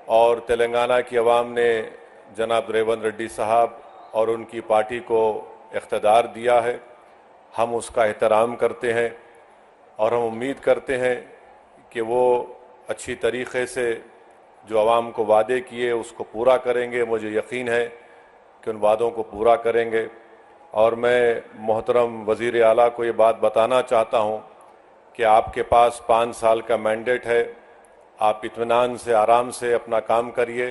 और तेलंगाना की आवाम ने जनाब रेवंत रेड्डी साहब और उनकी पार्टी को इख्तिदार दिया है। हम उसका एहतराम करते हैं और हम उम्मीद करते हैं कि वो अच्छी तरीक़े से जो आवाम को वादे किए उसको पूरा करेंगे। मुझे यकीन है कि उन वादों को पूरा करेंगे। और मैं मोहतरम वज़ीर आला को ये बात बताना चाहता हूँ कि आपके पास 5 साल का मैंडेट है। आप इत्मीनान से आराम से अपना काम करिए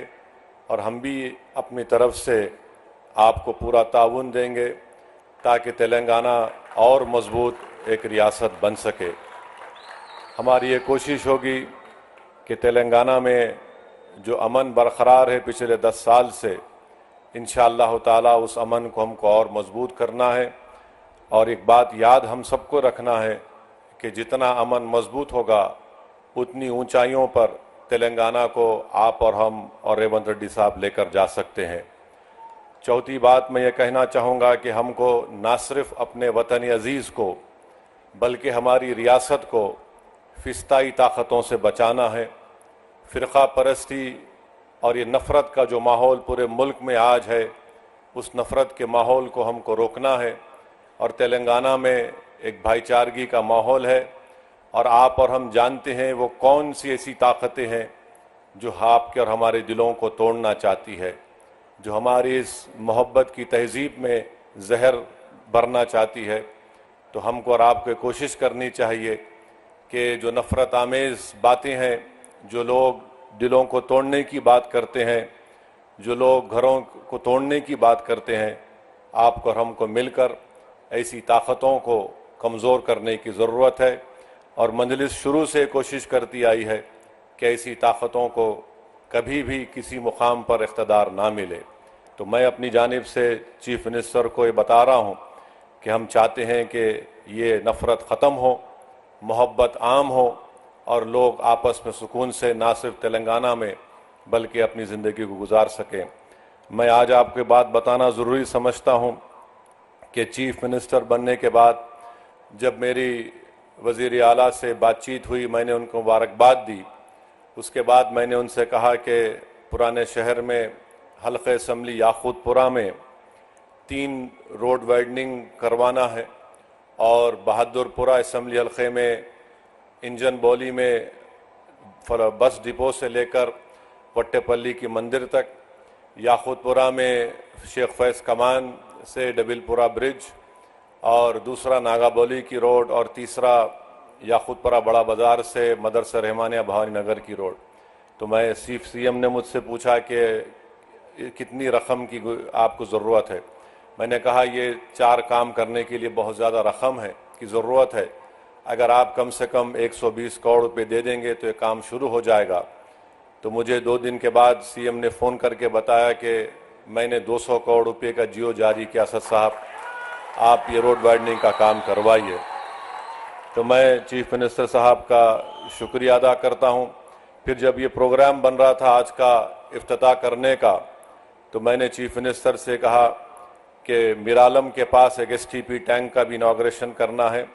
और हम भी अपनी तरफ से आपको पूरा ताउन देंगे ताकि तेलंगाना और मजबूत एक रियासत बन सके। हमारी ये कोशिश होगी कि तेलंगाना में जो अमन बरकरार है पिछले 10 साल से, इंशाअल्लाह ताला उस अमन को हमको और मजबूत करना है। और एक बात याद हम सबको रखना है कि जितना अमन मजबूत होगा उतनी ऊंचाइयों पर तेलंगाना को आप और हम और रेवंत रेड्डी साहब लेकर जा सकते हैं। चौथी बात मैं ये कहना चाहूँगा कि हमको ना सिर्फ अपने वतन अजीज़ को बल्कि हमारी रियासत को फिस्ताई ताकतों से बचाना है। फ़िरक़ा परस्ती और ये नफ़रत का जो माहौल पूरे मुल्क में आज है, उस नफ़रत के माहौल को हमको रोकना है। और तेलंगाना में एक भाईचारगी का माहौल है और आप और हम जानते हैं वो कौन सी ऐसी ताकतें हैं जो आपके और हमारे दिलों को तोड़ना चाहती है, जो हमारी इस मोहब्बत की तहज़ीब में जहर भरना चाहती है। तो हमको और आपको कोशिश करनी चाहिए कि जो नफ़रत आमेज़ बातें हैं, जो लोग दिलों को तोड़ने की बात करते हैं, जो लोग घरों को तोड़ने की बात करते हैं, आपको और हमको मिलकर ऐसी ताकतों को कमज़ोर करने की ज़रूरत है। और मजलिस शुरू से कोशिश करती आई है कि ऐसी ताकतों को कभी भी किसी मुकाम पर इख्तिदार ना मिले। तो मैं अपनी जानिब से चीफ मिनिस्टर को ये बता रहा हूँ कि हम चाहते हैं कि ये नफ़रत ख़त्म हो, मोहब्बत आम हो और लोग आपस में सुकून से ना सिर्फ तेलंगाना में बल्कि अपनी ज़िंदगी को गुजार सकें। मैं आज आपको बात बताना ज़रूरी समझता हूँ कि चीफ मिनिस्टर बनने के बाद जब मेरी वज़ीर आला से बातचीत हुई, मैंने उनको मुबारकबाद दी। उसके बाद मैंने उनसे कहा कि पुराने शहर में हल्क़े असम्बली याकूतपुरा में 3 रोड वाइडनिंग करवाना है और बहादुरपुरा असम्बली हल्क़े में इंजन बौली में बस डिपो से लेकर वट्टेपल्ली की मंदिर तक, याकूतपुरा में शेख फैज़ कमान से डबिलपुरा ब्रिज और दूसरा नागाबोली की रोड और तीसरा याकूतपुरा बड़ा बाज़ार से मदरसा रहमानिया भवानी नगर की रोड। तो मैं सीएम ने मुझसे पूछा कि कितनी रकम की आपको ज़रूरत है। मैंने कहा ये 4 काम करने के लिए बहुत ज़्यादा रकम है की ज़रूरत है। अगर आप कम से कम 120 करोड़ रुपये दे देंगे तो ये काम शुरू हो जाएगा। तो मुझे 2 दिन के बाद सीएम ने फ़ोन करके बताया कि मैंने 200 करोड़ रुपये का जियो जारी किया, असद साहब आप ये रोड वाइडनिंग का काम करवाइए। तो मैं चीफ मिनिस्टर साहब का शुक्रिया अदा करता हूँ। फिर जब ये प्रोग्राम बन रहा था आज का इफ्तिताह करने का, तो मैंने चीफ मिनिस्टर से कहा कि मिरालम के पास एक एसटीपी टैंक का भी इनॉग्रेशन करना है।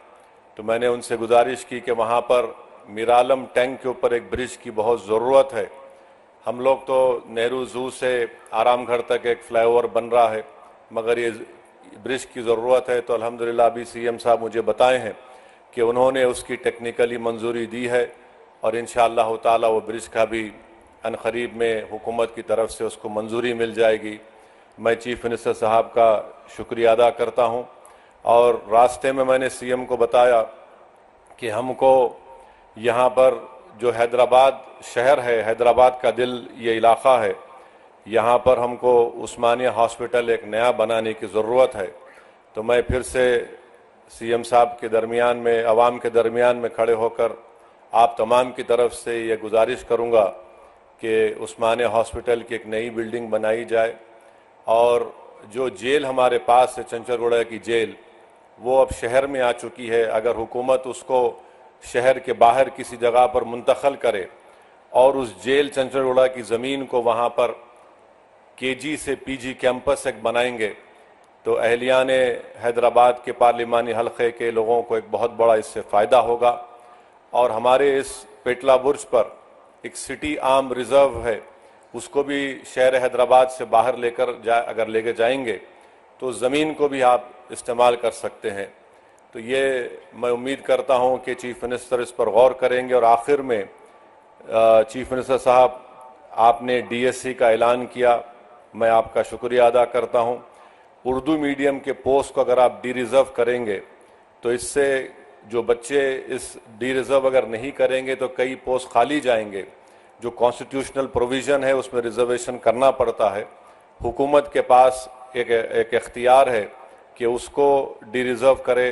तो मैंने उनसे गुजारिश की कि वहाँ पर मिरालम टैंक के ऊपर एक ब्रिज की बहुत ज़रूरत है। हम लोग तो नेहरू ज़ू से आरामगढ़ तक एक फ्लाईओवर बन रहा है, मगर ये ब्रिज की ज़रूरत है। तो अल्हम्दुलिल्लाह अभी सीएम साहब मुझे बताए हैं कि उन्होंने उसकी टेक्निकली मंजूरी दी है और इंशाअल्लाह ताला वो ब्रिज का भी अनकरीब में हुकूमत की तरफ से उसको मंजूरी मिल जाएगी। मैं चीफ मिनिस्टर साहब का शुक्रिया अदा करता हूँ। और रास्ते में मैंने सीएम को बताया कि हमको यहाँ पर जो हैदराबाद शहर है, हैदराबाद का दिल ये इलाक़ा है, यहाँ पर हमको उस्मानिया हॉस्पिटल एक नया बनाने की ज़रूरत है। तो मैं फिर से सीएम साहब के दरमियान में, अवाम के दरमियान में खड़े होकर आप तमाम की तरफ से ये गुजारिश करूँगा कि उस्मानिया हॉस्पिटल की एक नई बिल्डिंग बनाई जाए। और जो जेल हमारे पास है, चंचलगुड़ा की जेल, वो अब शहर में आ चुकी है। अगर हुकूमत उसको शहर के बाहर किसी जगह पर मुंतकिल करे और उस जेल चंचलगुड़ा की ज़मीन को वहाँ पर केजी से पीजी कैंपस एक बनाएंगे तो अहलियान हैदराबाद के पार्लिमानी हलक़े के लोगों को एक बहुत बड़ा इससे फ़ायदा होगा। और हमारे इस पेटला बुर्ज पर एक सिटी आर्म रिज़र्व है उसको भी शहर हैदराबाद से बाहर अगर लेके जाएंगे तो ज़मीन को भी आप इस्तेमाल कर सकते हैं। तो ये मैं उम्मीद करता हूं कि चीफ मिनिस्टर इस पर गौर करेंगे। और आखिर में चीफ मिनिस्टर साहब, आपने डीएससी का ऐलान किया, मैं आपका शुक्रिया अदा करता हूं। उर्दू मीडियम के पोस्ट को अगर आप डी रिज़र्व करेंगे तो इससे जो बच्चे इस डी रिज़र्व अगर नहीं करेंगे तो कई पोस्ट खाली जाएंगे। जो कॉन्स्टिट्यूशनल प्रोविज़न है उसमें रिजर्वेशन करना पड़ता है। हुकूमत के पास एक इख्तियार है कि उसको डी रिज़र्व करे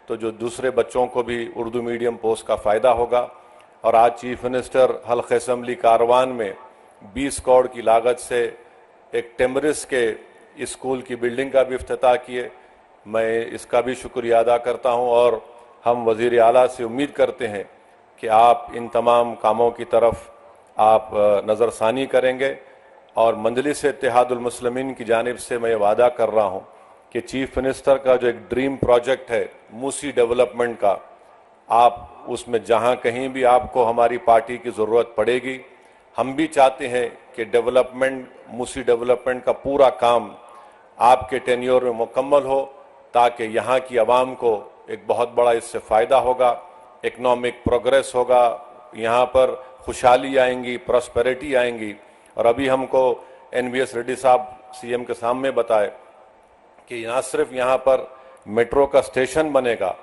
तो जो दूसरे बच्चों को भी उर्दू मीडियम पोस्ट का फ़ायदा होगा। और आज चीफ मिनिस्टर हल्क़ असम्बली कारवान में 20 करोड़ की लागत से एक टेमरिस के स्कूल की बिल्डिंग का भी इफ्तिताह किए। मैं इसका भी शुक्रिया अदा करता हूं और हम वज़ीर आला से उम्मीद करते हैं कि आप इन तमाम कामों की तरफ आप नज़रसानी करेंगे। और मजलिस इत्तेहादुल मुस्लिमीन की जानिब से मैं वादा कर रहा हूं कि चीफ मिनिस्टर का जो एक ड्रीम प्रोजेक्ट है मूसी डेवलपमेंट का, आप उसमें जहां कहीं भी आपको हमारी पार्टी की ज़रूरत पड़ेगी, हम भी चाहते हैं कि मूसी डेवलपमेंट का पूरा काम आपके टेन्योर में मुकम्मल हो, ताकि यहाँ की आवाम को एक बहुत बड़ा इससे फ़ायदा होगा, इकनॉमिक प्रोग्रेस होगा, यहाँ पर खुशहाली आएंगी, प्रॉस्पेरिटी आएंगी। और अभी हमको NVS रेड्डी साहब CM के सामने बताए कि ना सिर्फ यहाँ पर मेट्रो का स्टेशन बनेगा,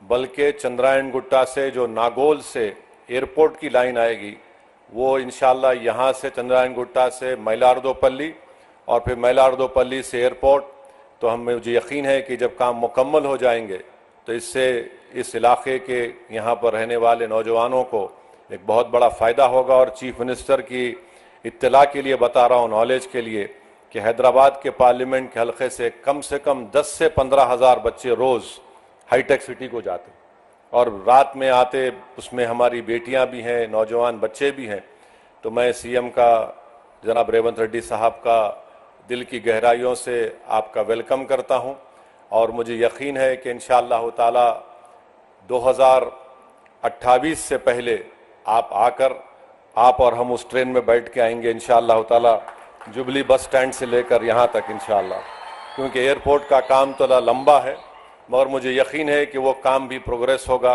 बल्कि चंद्रायन गुट्टा से जो नागोल से एयरपोर्ट की लाइन आएगी, वो इंशाल्लाह यहाँ से चंद्रायन गुट्टा से मैलार्दोपल्ली और फिर मैलार्दोपल्ली से एयरपोर्ट। तो मुझे यकीन है कि जब काम मुकम्मल हो जाएंगे तो इससे इस इलाके के यहाँ पर रहने वाले नौजवानों को एक बहुत बड़ा फ़ायदा होगा। और चीफ मिनिस्टर की इत्तला के लिए बता रहा हूँ, नॉलेज के लिए, कि हैदराबाद के पार्लियामेंट के हल्के से कम 10 से 15 हज़ार बच्चे रोज़ हाईटेक सिटी को जाते और रात में आते। उसमें हमारी बेटियां भी हैं, नौजवान बच्चे भी हैं। तो मैं CM का जनाब रेवंत रेड्डी साहब का दिल की गहराइयों से आपका वेलकम करता हूं। और मुझे यकीन है कि इंशाअल्लाह ताला 2028 से पहले आप आकर आप और हम उस ट्रेन में बैठ के आएंगे इंशाअल्लाह ताला, जुबली बस स्टैंड से लेकर यहाँ तक इंशाअल्लाह। क्योंकि एयरपोर्ट का काम तो लंबा है, मगर मुझे यकीन है कि वो काम भी प्रोग्रेस होगा।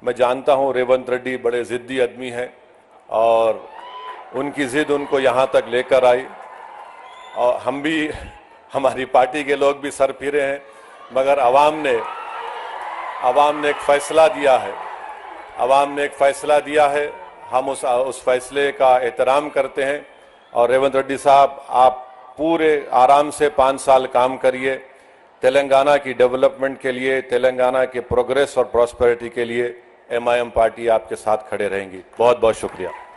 मैं जानता हूँ रेवंत रेड्डी बड़े ज़िद्दी आदमी हैं और उनकी ज़िद उनको यहाँ तक लेकर आई। और हम भी, हमारी पार्टी के लोग भी सर फिरे हैं, मगर आवाम ने एक फ़ैसला दिया है। आवाम ने एक फ़ैसला दिया है, हम उस फैसले का एहतराम करते हैं। और रेवंत रेड्डी साहब, आप पूरे आराम से 5 साल काम करिए। तेलंगाना की डेवलपमेंट के लिए, तेलंगाना के प्रोग्रेस और प्रॉस्पेरिटी के लिए MIM पार्टी आपके साथ खड़े रहेंगी। बहुत बहुत शुक्रिया।